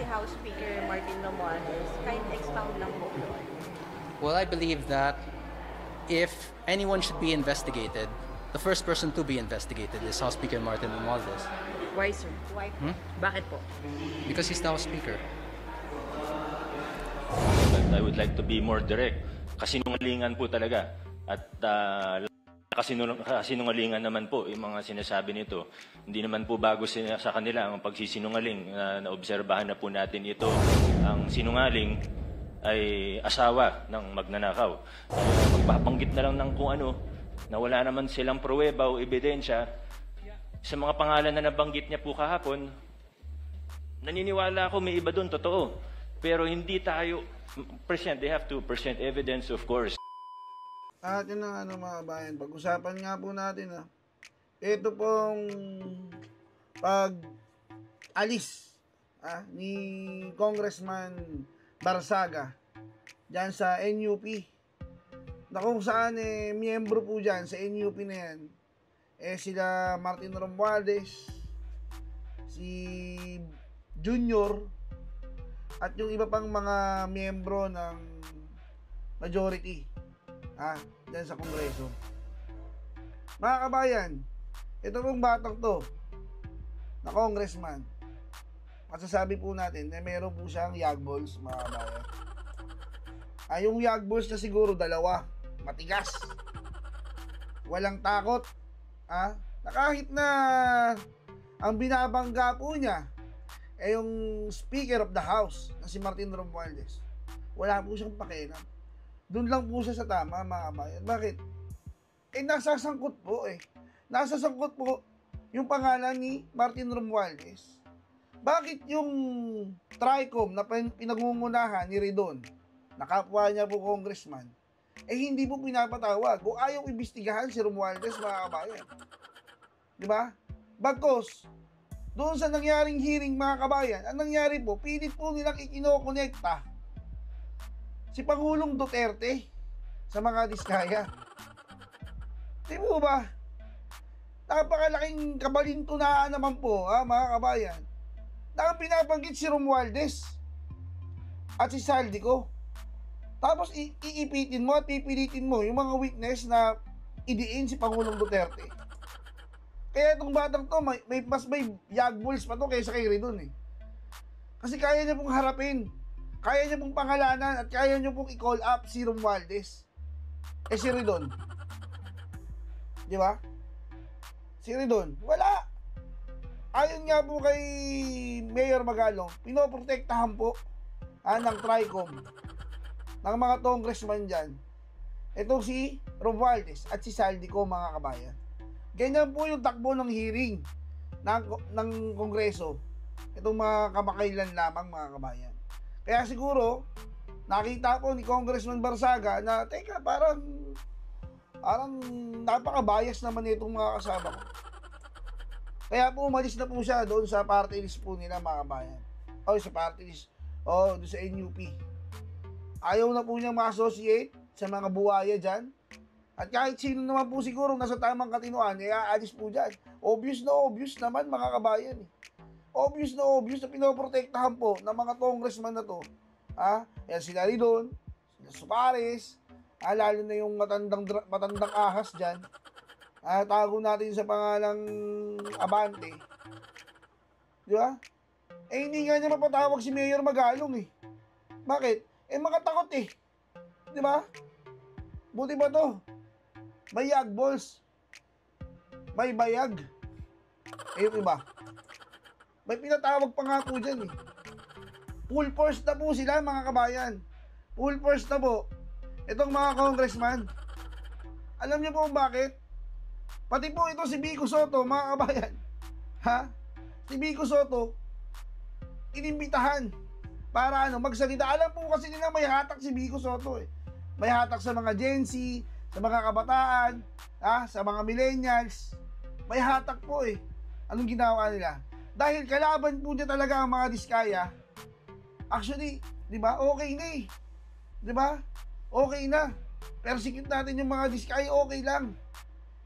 House Speaker Martin Romualdez. Kahit expound lang po doon. Well, I believe that if anyone should be investigated, the first person to be investigated is House Speaker Martin Romualdez. Why, sir? Why? Bakit po? Because he's now Speaker. But I would like to be more direct. Kasinungalingan po talaga. At kasinungalingan naman po yung mga sinasabi nito. Hindi naman po bago sa kanila ang pagsisinungaling. Naobserbahan na po natin ito. Ang sinungaling ay asawa ng magnanakaw. Magpapanggit na lang ng kung ano, na wala naman silang pruweba o ebidensya. Sa mga pangalan na nabanggit niya po kahapon, naniniwala ako may iba doon, totoo. Pero hindi tayo present. They have to present evidence, of course. At yun ang mga kabayan, pag-usapan nga po natin ito pong pag-alis ni Congressman Barsaga dyan sa NUP, na kung saan miyembro po dyan sa NUP na yan sila Martin Romualdez, si Junior, at yung iba pang mga miyembro ng majority dyan sa Kongreso. Mga kabayan, ito pong batang to na congressman, masasabi po natin na meron po siyang yagballs, mga kabayan. Yung yagballs na siguro dalawa, matigas, walang takot, na kahit na ang binabangga po niya yung Speaker of the House na si Martin Romualdez, wala po siyang pakialam. Doon lang po siya sa tama, mga kabayan. Bakit? Nasasangkot po Nasasangkot po yung pangalan ni Martin Romualdez. Bakit yung TRICOM na pinangungunahan ni Ridon, na kapwa niya po congressman, hindi po pinapatawag o ayaw imbestigahan si Romualdez, mga kabayan? Diba? Bagkos, doon sa nangyaring hearing, mga kabayan, ang nangyari po, pilit po nilang ikinokonekta si Pangulong Duterte sa mga diskaya. Di po ba? Napakalaking kabalintunaan naman po, mga kabayan, na ang pinabanggit si Romualdez at si Saldico. Tapos iipitin mo at pipilitin mo yung mga witness na idiin si Pangulong Duterte. Kaya itong batang to, mas may yagballs pa to kaysa kay Ridon Kasi kaya niya pong harapin, kaya niya pong pangalanan, at kaya niya pong i-call up si Romualdez. Si Ridon, di ba? Si Ridon, wala. Ayon nga po kay Mayor Magalong, pinoprotektahan po ng TRICOM, ng mga congressman dyan, ito si Romualdez at si Saldico, mga kabayan. Ganyan po yung takbo ng hearing ng Kongreso. Itong mga kamakailan lamang, mga kabayan. Kaya siguro, nakita po ni Congressman Barsaga na, teka, parang napaka-bias naman itong mga kasama ko. Kaya po umalis na po siya doon sa party list po nila, mga kabayan. Sa party list. Doon sa NUP. Ayaw na po niyang ma-associate sa mga buwaya dyan. At kahit sino naman po siguro nasa tamang katinuan, aalis po dyan. Obvious naman, mga kabayan. Obvious na pinoprotektahan po ng mga congressman na to. Yan sila Ridon, sila Suarez, lalo na yung matandang ahas dyan. Tago natin sa pangalang Abante. Di ba? Hindi nga niya mapatawag si Mayor Magalong Bakit? Makatakot Di ba? Buti ba to? May yagballs. May bayag. Yung iba, may pinatawag pa nga po dyan Full force na po sila, mga kabayan. Full force na po itong mga congressman. Alam niyo po bakit? Pati po ito si Vico Soto, mga kabayan. Si Vico Soto, inimbitahan para magsalita. Alam po kasi nila may hatak si Vico Soto May hatak sa mga Gen Z, sa mga kabataan, sa mga millennials. May hatak po Anong ginawa nila? Dahil kalaban po niya talaga ang mga diskaya. Actually, di ba? Okay na Di ba? Okay na. Persecute natin yung mga diskaya, okay lang.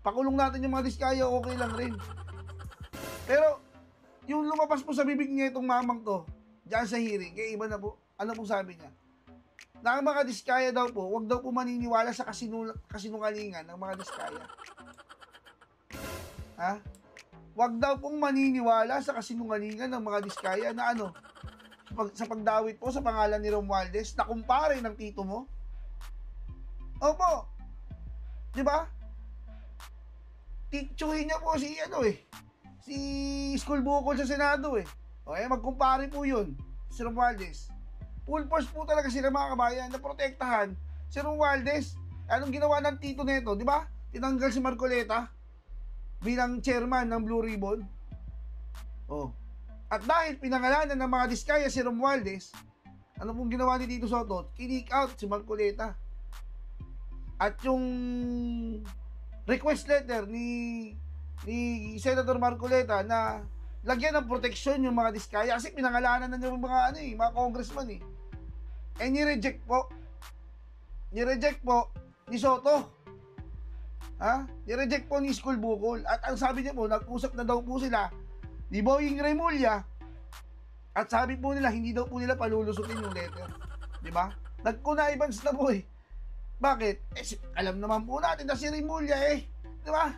Pakulong natin yung mga diskaya, okay lang rin. Pero, yung lumabas po sa bibig niya itong mamang to, diyan sa hearing, kaya iba na po, ano po sabi niya? Na ang mga diskaya daw po, wag daw po maniniwala sa kasinungalingan ng mga diskaya. Ha? Wag daw pong maniniwala sa kasinungalingan ng mga diskaya na ano, sa pagdawit po sa pangalan ni Romualdez na kumpare ng tito mo. Opo. 'Di ba? Titsuhin niya po si ano si school bukol sa Senado Okay, magkumpare po 'yun si Romualdez. Full force po talaga sila mga kabayan na protektahan si Romualdez. Anong ginawa ng tito nito, 'di ba? Tinanggal si Marcoleta bilang chairman ng Blue Ribbon. At dahil pinangalanan ng mga diskaya si Romualdez, ano pong ginawa ni Tito Soto? Kinik out si Marcoleta. At yung request letter ni Senator Marcoleta na lagyan ng proteksyon yung mga diskaya kasi pinangalanan na yung mga mga congressman ni-reject po. Ni-reject po ni Soto. Ni-reject po ni School Bukol. At ang sabi niya po, nag-usap na daw po sila ni Boying Remulla at sabi po nila hindi daw po nila palulusutin yung letter, di ba? Nag-connivance na po Bakit? Alam naman po natin na si Remulla di ba?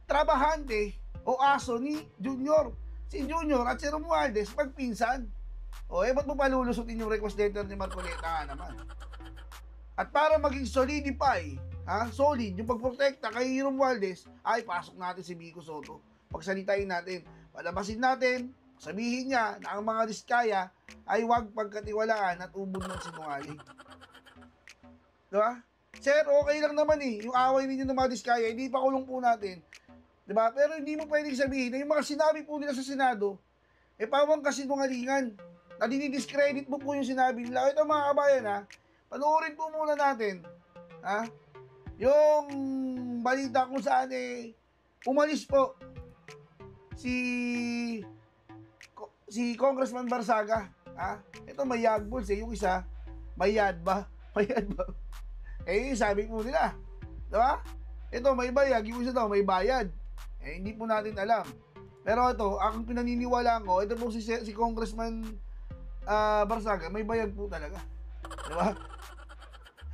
Trabahante o aso ni Junior. Si Junior at si Romualdez magpinsan. Ba't mo palulusutin yung request letter ni Marcoleta naman? At para maging solidify, solid yung pagprotekta kay Romualdez, ay pasok natin si Vico Soto. Pagsalitain natin, palabasin natin, sabihin niya na ang mga diskaya ay huwag pagkatiwalaan at ubod ng sinungaling. Diba? Sir, okay lang naman yung away ninyo ng mga diskaya, hindi pa kulong po natin. Diba? Pero hindi mo pwedeng sabihin na yung mga sinabi po nila sa Senado, pawang kasinungalingan. Na dinidiscredit mo po yung sinabi nila. Ito mga kabayan panoorin po muna natin. Yung balita kung saan umalis po si Congressman Barsaga. Ito may yagbuls yung isa may yadba. Sabi po nila, diba? Ito may bayag, yung isa daw may bayad. Hindi po natin alam. Pero ito, akong pinaniniwalaan ko, ito po si Congressman Barsaga, may bayad po talaga. Diba?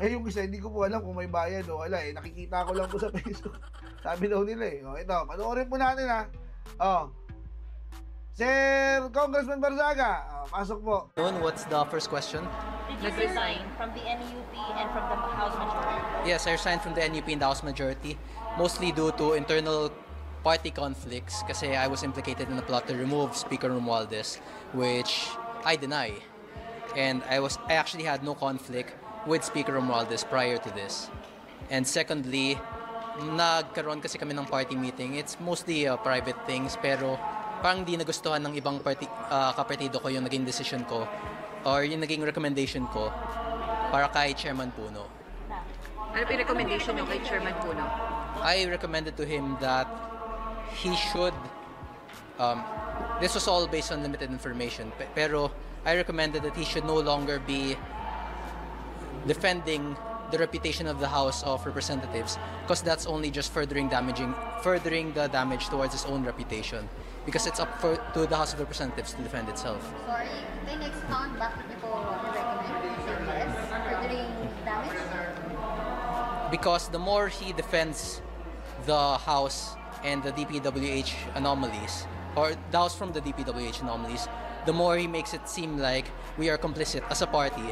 Yung isa, hindi ko po alam kung may bayad o wala nakikita ko lang po sa Facebook. Sabi daw nila ito, panoorin po natin Sir Congressman Barsaga, pasok po. What's the first question? Did you resign from the NUP and from the House majority? Yes, I resigned from the NUP and the House majority, mostly due to internal party conflicts kasi I was implicated in a plot to remove Speaker Romualdez, which I deny. And I actually had no conflict with Speaker Romualdez prior to this. And secondly, nagkaroon kasi kami ng party meeting. It's mostly private things, pero parang di nagustuhan ng ibang kapartido ko yung naging decision ko or yung naging recommendation ko para kay Chairman Puno. Ano yung recommendation nyo kay Chairman Puno? I recommended to him that he should, this was all based on limited information, pero I recommended that he should no longer be defending the reputation of the House of Representatives because that's only just furthering the damage towards his own reputation because it's up to the House of Representatives to defend itself. Sorry, can you expound bakit ito recommend saying yes? Furthering damage? Because the more he defends the House and the DPWH anomalies, or the House from the DPWH anomalies, the more he makes it seem like we are complicit as a party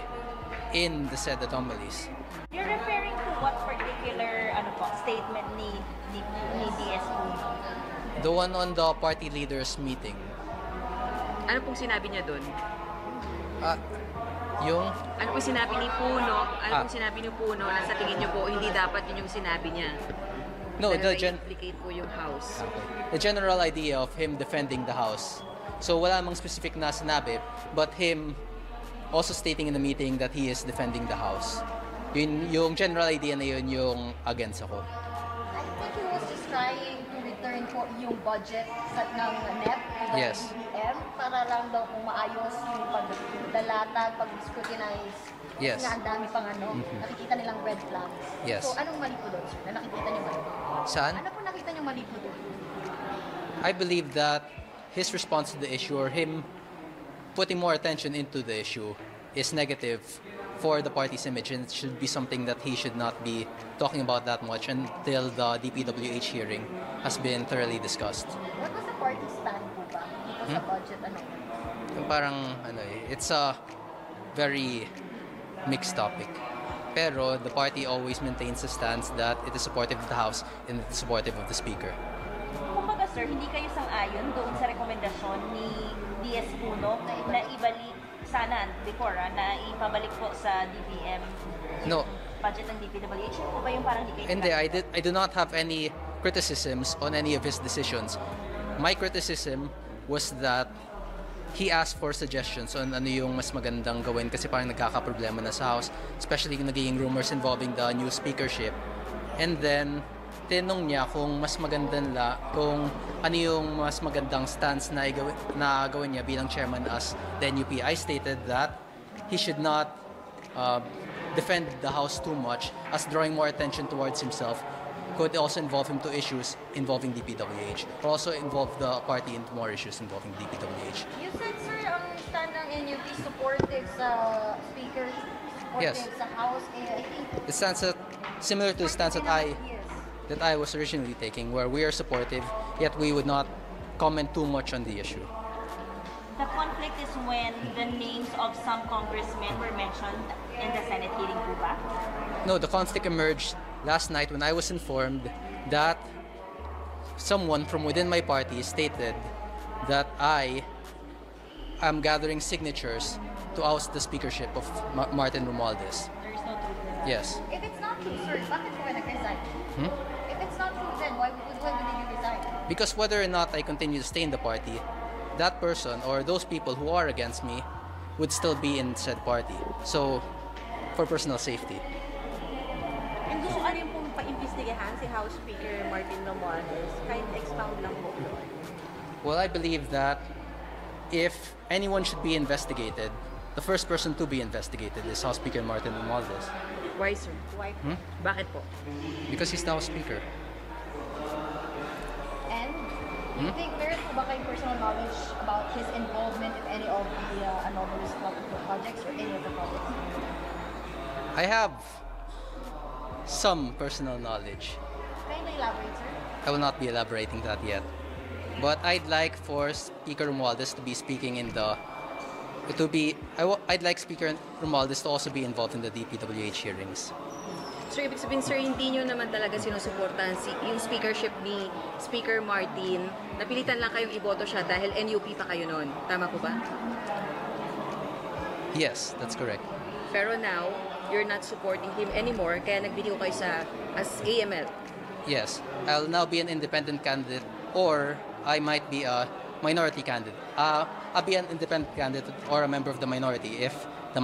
in the said anomalies. You're referring to what particular statement ni DSP? The one on the party leaders meeting. Ano pong sinabi niya doon? Ano pong sinabi ni Puno? Ano pong sinabi ni Puno na sa tingin niyo po hindi dapat yun yung sinabi niya? No, implicate po yung House. The general idea of him defending the House. So wala namang specific na sinabi, but him also stating in the meeting that he is defending the House. Yung general idea na yun yung against ako. I think he was just trying to return po yung budget ng NEP, Yes. BBM, para lang daw kung maayos yung pagdalatag, pag-scrutinize. Yes. Kasi nga ang dami pang nakikita nilang red flags. Yes. So anong mali po doon, sir? Na nakikita niyo mali? Saan? Ano po nakita niyo mali po doon? I believe that his response to the issue or him putting more attention into the issue is negative for the party's image, and it should be something that he should not be talking about that much until the DPWH hearing has been thoroughly discussed. What was the party's stand po ba dito sa budget amendment? Yung parang it's a very mixed topic. Pero the party always maintains the stance that it is supportive of the House and it is supportive of the Speaker. Kumbaga sir, hindi kayo sang-ayon doon sa rekomendasyon ni DS Puno na ibalik sana before na ipabalik po sa DBM No. budget ng DPWH. O ba yung parang hindi kayo Hindi, I do not have any criticisms on any of his decisions. My criticism was that he asked for suggestions on ano yung mas magandang gawin kasi parang nagkakaproblema na sa House, especially yung naging rumors involving the new speakership. And then, tinanong niya kung mas maganda nila, kung ano yung mas magandang stance na gawin niya bilang chairman as the NUP. I stated that he should not defend the House too much, as drawing more attention towards himself could also involve him to issues involving DPWH, or also involve the party into more issues involving DPWH. You said, sir, ang stand ng NUP supportive sa Speaker, supportive Yes. sa House. I think The stance similar to the stance yes. that I was originally taking, where we are supportive, yet we would not comment too much on the issue. The conflict is when the names of some congressmen were mentioned in the Senate hearing po ba? No, the conflict emerged last night when I was informed that someone from within my party stated that I am gathering signatures to oust the speakership of Martin Romualdez. There is no truth in that. Yes. If it's not true, sir, bakit po nag-resign? Hmm? If it's not true, then why did you resign? Because whether or not I continue to stay in the party, that person or those people who are against me would still be in said party. So, for personal safety. And gusto ko rin pong pa-imbestigahan si House Speaker Martin Romualdez. Kahit expound lang po. Well, I believe that if anyone should be investigated, the first person to be investigated is House Speaker Martin Romualdez. Why, sir? Why? Bakit po? Because he's now a speaker. And do you think meron po ba kayong personal knowledge about his involvement in any of the anomalous projects or any of the projects? I have some personal knowledge. Can you elaborate, sir? I will not be elaborating that yet. But I'd like for Speaker Romualdez to be speaking in the... I'd like Speaker Romualdez to also be involved in the DPWH hearings. So, ibig sabihin, sir, hindi nyo naman talaga sinusuportahan yung speakership ni Speaker Martin. Napilitan lang kayong iboto siya dahil NUP pa kayo noon. Tama po ba? Yes, that's correct. Pero now, you're not supporting him anymore, kaya nagbitiw kayo as AML. Yes, I'll now be an independent candidate, or I might be a minority candidate. I'll be an independent candidate or a member of the minority if the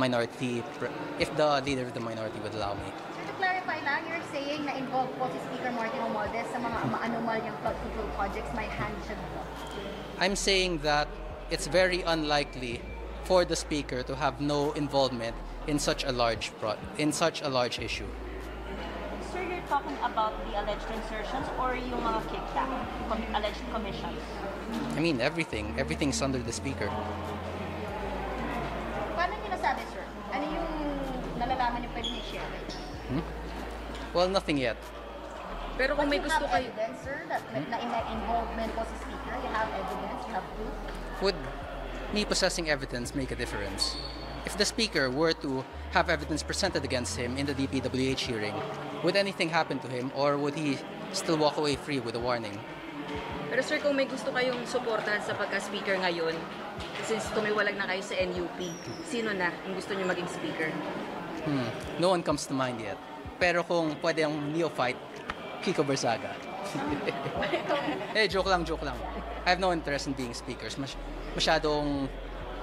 leader of the minority would allow me. To clarify lang, you're saying na involved po si Speaker Martin Romualdez sa mga anomalyang flood control projects, may hand siya dito. I'm saying that it's very unlikely for the speaker to have no involvement in such a large issue. Sir, you're talking about the alleged insertions or yung mga kickback, alleged commissions? I mean, everything's under the speaker. Paano niyo nasabi, sir? Ano yung nalalaman niyo pwede i-share? Well, nothing yet. Pero kung may But you gusto have kayo... evidence, sir, that na involvement po si Speaker? You have evidence? You have proof? Would me possessing evidence make a difference? If the speaker were to have evidence presented against him in the DPWH hearing, would anything happen to him, or would he still walk away free with a warning? Pero sir, kung may gusto kayong suportahan sa pagka-speaker ngayon, since tumiwalag na kayo sa NUP, sino na ang gusto nyo maging speaker? No one comes to mind yet. Pero kung pwede ang neophyte, Kiko Berzaga. Joke lang. I have no interest in being speakers. Masyadong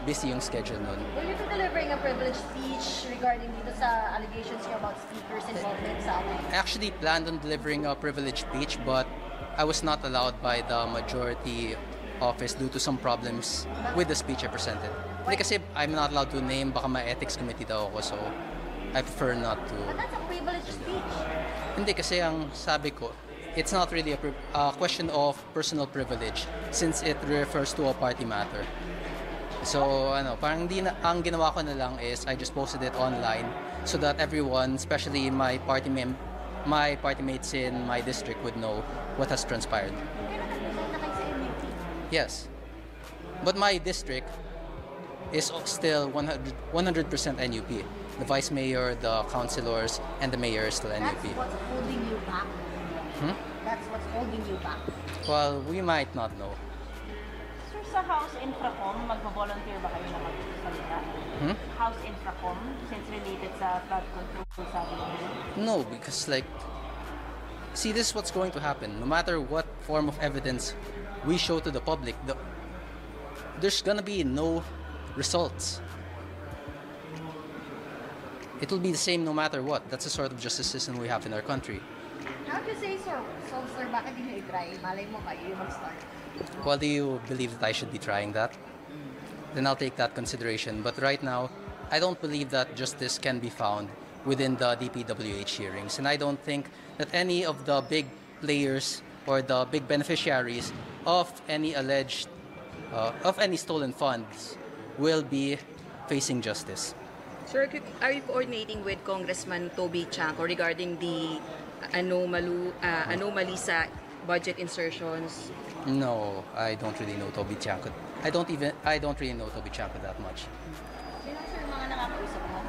busy yung schedule nun. Will you be delivering a privileged speech regarding dito sa allegations niyo about Speaker's involvement sa I actually planned on delivering a privileged speech, but I was not allowed by the majority office due to some problems with the speech I presented. Hindi kasi I'm not allowed to name, baka may ethics committee daw ako, so I prefer not to. But that's a privileged speech. Hindi kasi ang sabi ko, it's not really a question of personal privilege since it refers to a party matter. So, parang ang ginawa ko na lang is I just posted it online so that everyone, especially my party mates in my district would know what has transpired. Pero nag-resign na kayo sa MUP. Yes. But my district is still 100% NUP. The vice mayor, the councilors, and the mayor is still That's NUP. what's holding you back. That's what's holding you back. Well, we might not know. Sir, sa House Infracom, magvo-volunteer ba kayo na magsalita? House Infracom, since related sa flood control, sabi niyo? No, because see, this is what's going to happen. No matter what form of evidence we show to the public, there's gonna be no results. It will be the same no matter what. That's the sort of justice system we have in our country. How do you say, sir? So, sir, bakit di nyo i-try? Malay mo kayo yung mag-start. Well, do you believe that I should be trying that? Then I'll take that consideration. But right now, I don't believe that justice can be found within the DPWH hearings. And I don't think that any of the big players or the big beneficiaries of any alleged, of any stolen funds will be facing justice. Sir, are you coordinating with Congressman Toby Chanco regarding the anomaly sa budget insertions? No, I don't really know Toby Chanco. I don't really know Toby Chanco that much. Sino, sir, mga nakakausap mo?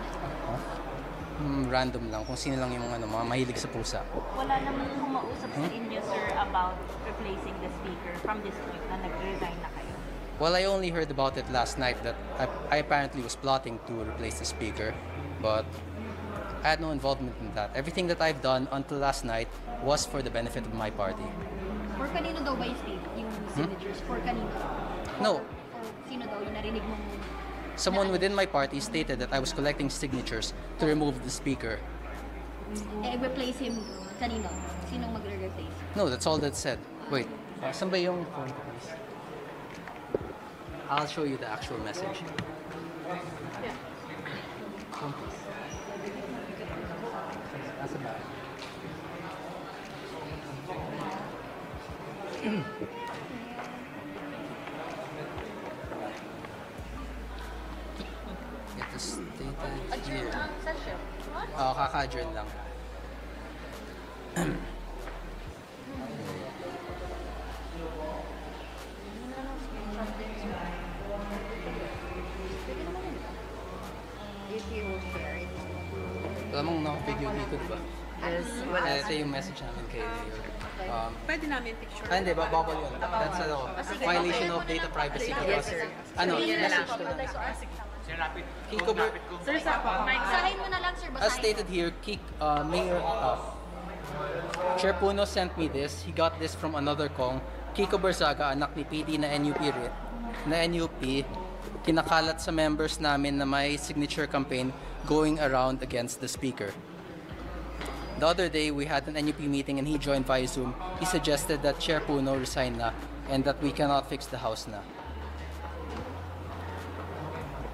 Random lang, kung sino lang yung mga mahilig sa pusa. Wala naman kumausap sa inyo, sir, about replacing the speaker from district na nag-resign na kayo. Well, I only heard about it last night that I apparently was plotting to replace the speaker, but I had no involvement in that. Everything that I've done until last night was for the benefit of my party. For kanino daw ba yung signatures? For kanino? No, For sino daw yung narinig mong... someone within my party stated that I was collecting signatures to remove the speaker. replace him kanino? Sinong magre-replace? No, that's all that said. Wait, saan ba yung phone ko, please? I'll show you the actual message. Phone, please. Nasa ba? It is stated here. Session. What? Kaka-adjourn lang. If you will share it. Alam mong naka-video dito, diba? Yes, wala. Ito yung message namin kay Mayor. Pwede namin picture. Hindi, bawal yun. That's violation of data privacy. Because, message to lang. Kiko Sir, sa Basahin mo na lang, sir. as Basahin. stated here, Mayor Chair Puno sent me this. He got this from another Kong. Kiko Berzaga, anak ni PD na NUP, kinakalat sa members namin na may signature campaign going around against the speaker. The other day, we had an NUP meeting and he joined via Zoom. He suggested that Chair Puno resign na and that we cannot fix the house na.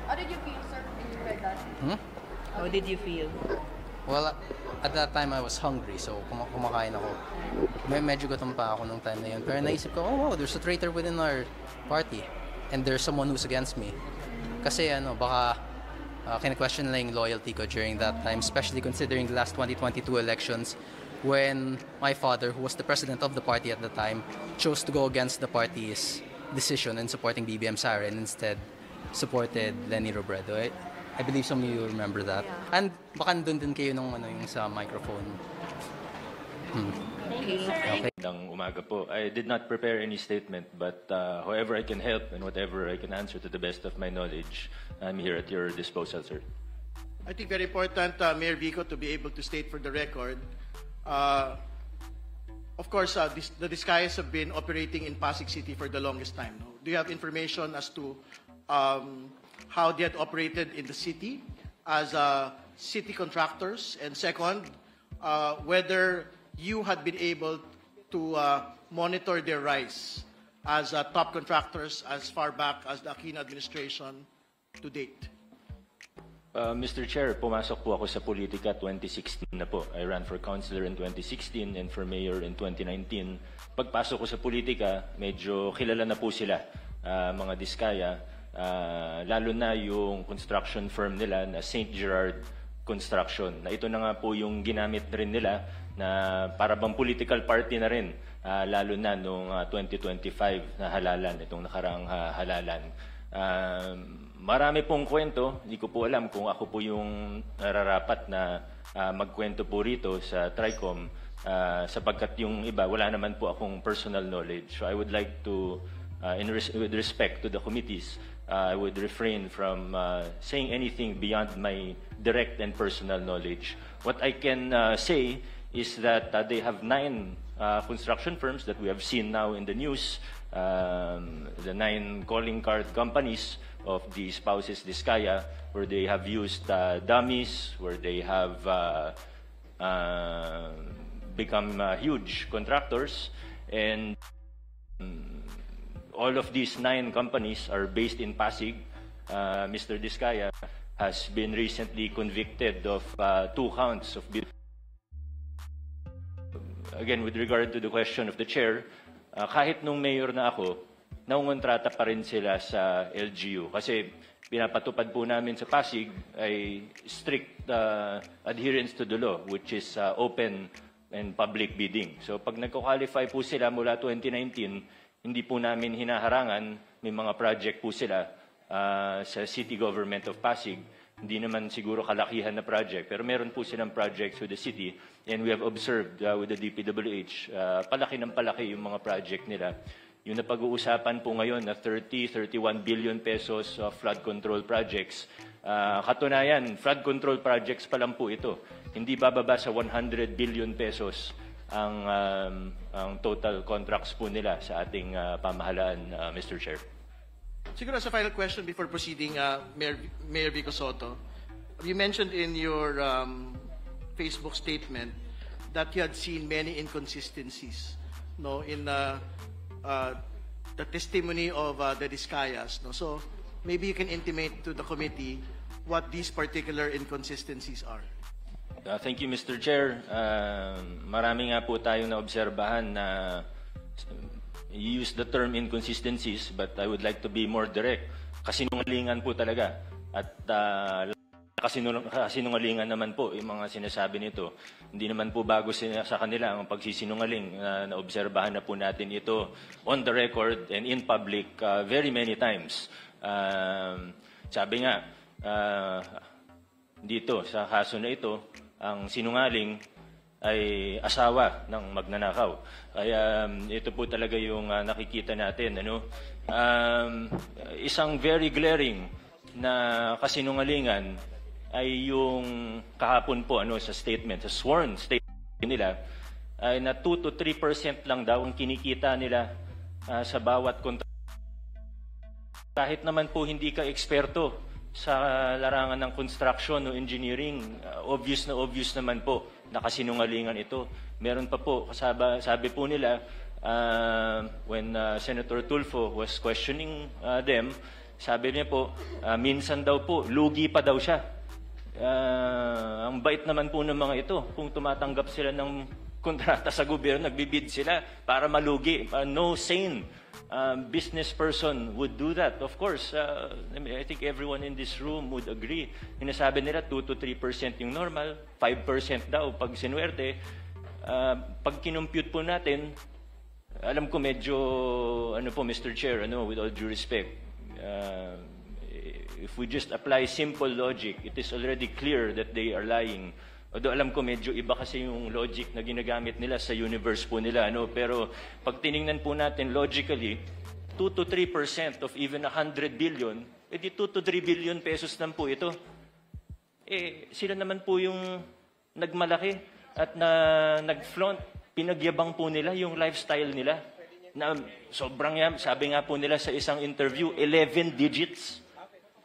How did you feel, sir, when you read that? How did you feel? Well, at that time, I was hungry, so kumakain ako. Medyo gutom pa ako nung time na yun. Pero naisip ko, oh wow, there's a traitor within our party. And there's someone who's against me. Kasi baka kina-question lang yung loyalty ko during that time, especially considering the last 2022 elections when my father, who was the president of the party at the time, chose to go against the party's decision in supporting BBM Sara and instead supported Lenny Robredo. I believe some of you remember that. Yeah. And baka nandun din kayo nung yung sa microphone. Okay. Magandang umaga po. I did not prepare any statement, but however I can help and whatever I can answer to the best of my knowledge, I'm here at your disposal, sir. I think very important, Mayor Vico, to be able to state for the record. Of course, the Discayas have been operating in Pasig City for the longest time. No? Do you have information as to how they had operated in the city as city contractors? And second, whether you had been able to monitor their rise as top contractors as far back as the Aquino administration to date? Mr. Chair, pumasok po ako sa politika 2016 na po. I ran for councilor in 2016 and for mayor in 2019. Pagpasok ko sa politika, medyo kilala na po sila, mga Diskaya. Lalo na yung construction firm nila na St. Gerard Construction. Na ito na nga po yung ginamit rin nila na para bang political party na rin, lalo na noong 2025 na halalan, itong nakaraang halalan. Marami pong kwento, hindi ko po alam kung ako po yung nararapat na magkwento po rito sa TRICOM, sapagkat yung iba, wala naman po akong personal knowledge. So I would like to, with respect to the committees, I would refrain from saying anything beyond my direct and personal knowledge. What I can say is that they have 9 construction firms that we have seen now in the news, the 9 calling card companies of the spouses Diskaya, where they have used dummies, where they have become huge contractors, and all of these 9 companies are based in Pasig. Mr. Diskaya has been recently convicted of 2 counts of... Again, with regard to the question of the chair, kahit nung mayor na ako, naungontrata pa rin sila sa LGU. Kasi pinapatupad po namin sa Pasig ay strict adherence to the law, which is open and public bidding. So pag nagko-qualify po sila mula 2019, hindi po namin hinaharangan, may mga project po sila sa City Government of Pasig. Hindi naman siguro kalakihan na project, pero meron po silang projects with the city, and we have observed with the DPWH, palaki ng palaki yung mga project nila. Yung napag-uusapan po ngayon na 31 billion pesos of flood control projects. Katunayan, flood control projects pa lang po ito. Hindi bababa sa 100 billion pesos ang total contracts po nila sa ating pamahalaan, Mr. Chair. Siguro as a final question before proceeding, Mayor Vico Soto, you mentioned in your Facebook statement that you had seen many inconsistencies, no, in the testimony of the Diskayas, no. So maybe you can intimate to the committee what these particular inconsistencies are. Thank you, Mr. Chair. Marami nga po tayong naobserbahan na you use the term inconsistencies, but I would like to be more direct. Kasinungalingan po talaga. At kasinungalingan naman po yung mga sinasabi nito. Hindi naman po bago sa kanila ang pagsisinungaling. Naobserbahan na po natin ito on the record and in public very many times. Sabi nga, dito sa kaso na ito, ang sinungaling ay asawa ng magnanakaw. Kaya ito po talaga yung nakikita natin. Isang very glaring na kasinungalingan ay yung kahapon po sa statement, sa sworn statement nila, ay na 2 to 3% lang daw ang kinikita nila sa bawat kontrata. Kahit naman po hindi ka eksperto sa larangan ng construction o engineering, obvious naman po na kasinungalingan ito. Meron pa po, sabi po nila, when Senator Tulfo was questioning them, sabi niya po, minsan daw po, lugi pa daw siya. Ang bait naman po ng mga ito, kung tumatanggap sila ng kontrata sa gobyerno, nagbibid sila para malugi. No sane business person would do that. Of course, I think everyone in this room would agree. Hinasabi nila 2 to 3% yung normal, 5% daw pag sinuwerte. Pag kinumpute po natin, alam ko medyo, Mr. Chair, with all due respect, if we just apply simple logic, it is already clear that they are lying. Although alam ko medyo iba kasi yung logic na ginagamit nila sa universe po nila. Pero pag tiningnan po natin logically, 2 to 3% of even 100 billion, edi 2 to 3 billion pesos lang po ito. Sila naman po yung nagmalaki at nag-flaunt. Pinagyabang po nila yung lifestyle nila. Na sobrang sabi nga po nila sa isang interview, 11 digits.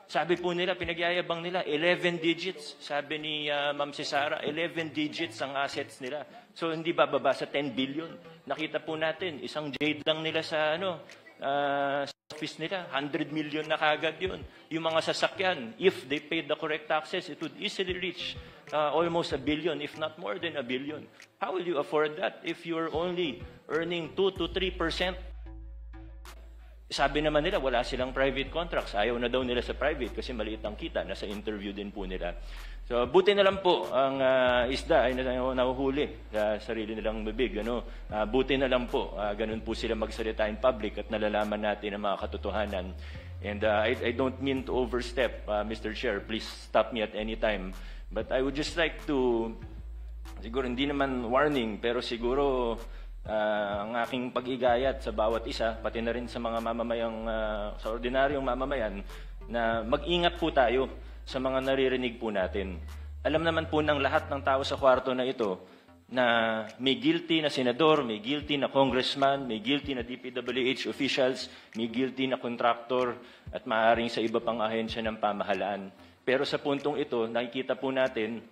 Sabi po nila, pinagyayabang nila, 11 digits. Sabi ni Ma'am Cesara, 11 digits ang assets nila. So, hindi bababa sa 10 billion. Nakita po natin, isang jade lang nila sa, sa office nila. 100 million na kagad yun. Yung mga sasakyan, if they paid the correct taxes, it would easily reach almost 1 billion, if not more than 1 billion. How will you afford that if you're only earning 2 to 3%? sabi naman nila, wala silang private contracts. Ayaw na daw nila sa private kasi maliit ang kita. Nasa interview din po nila. So, buti na lang po ang isda ay nahuhuli sa sarili nilang bibig. Buti na lang po. Ganun po sila magsalita in public at nalalaman natin ang mga katotohanan. And I don't mean to overstep, Mr. Chair. Please stop me at any time. But I would just like to, siguro hindi naman warning, pero siguro ang aking pag-igayat sa bawat isa, pati na rin sa mga mamamayang, sa ordinaryong mamamayan, na mag-ingat po tayo sa mga naririnig po natin. Alam naman po ng lahat ng tao sa kwarto na ito na may guilty na senador, may guilty na congressman, may guilty na DPWH officials, may guilty na contractor at maaaring sa iba pang ahensya ng pamahalaan. Pero sa puntong ito, nakikita po natin,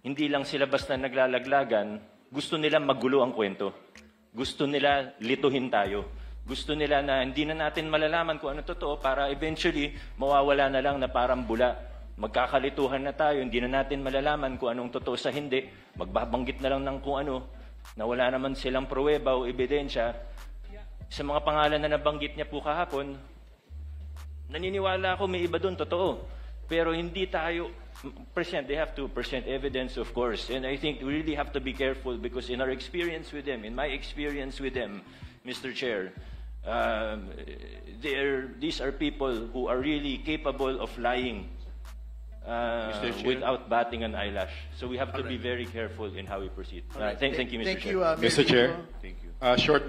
hindi lang sila basta naglalaglagan, gusto nilang magulo ang kwento. Gusto nila lituhin tayo. Gusto nila na hindi na natin malalaman kung ano totoo para eventually mawawala na lang na parang bula. Magkakalituhan na tayo, hindi na natin malalaman kung anong totoo sa hindi. Magbabanggit na lang ng kung ano, na wala naman silang pruweba o ebidensya. Sa mga pangalan na nabanggit niya po kahapon, naniniwala ako may iba doon, totoo. Pero hindi tayo they have to present evidence, of course. And I think we really have to be careful because in our experience with them, in my experience with them, Mr. Chair, these are people who are really capable of lying without batting an eyelash. So we have to be very careful in how we proceed. Thank you, Mr. Chair. Mr. Mr. Chair, Thank you. short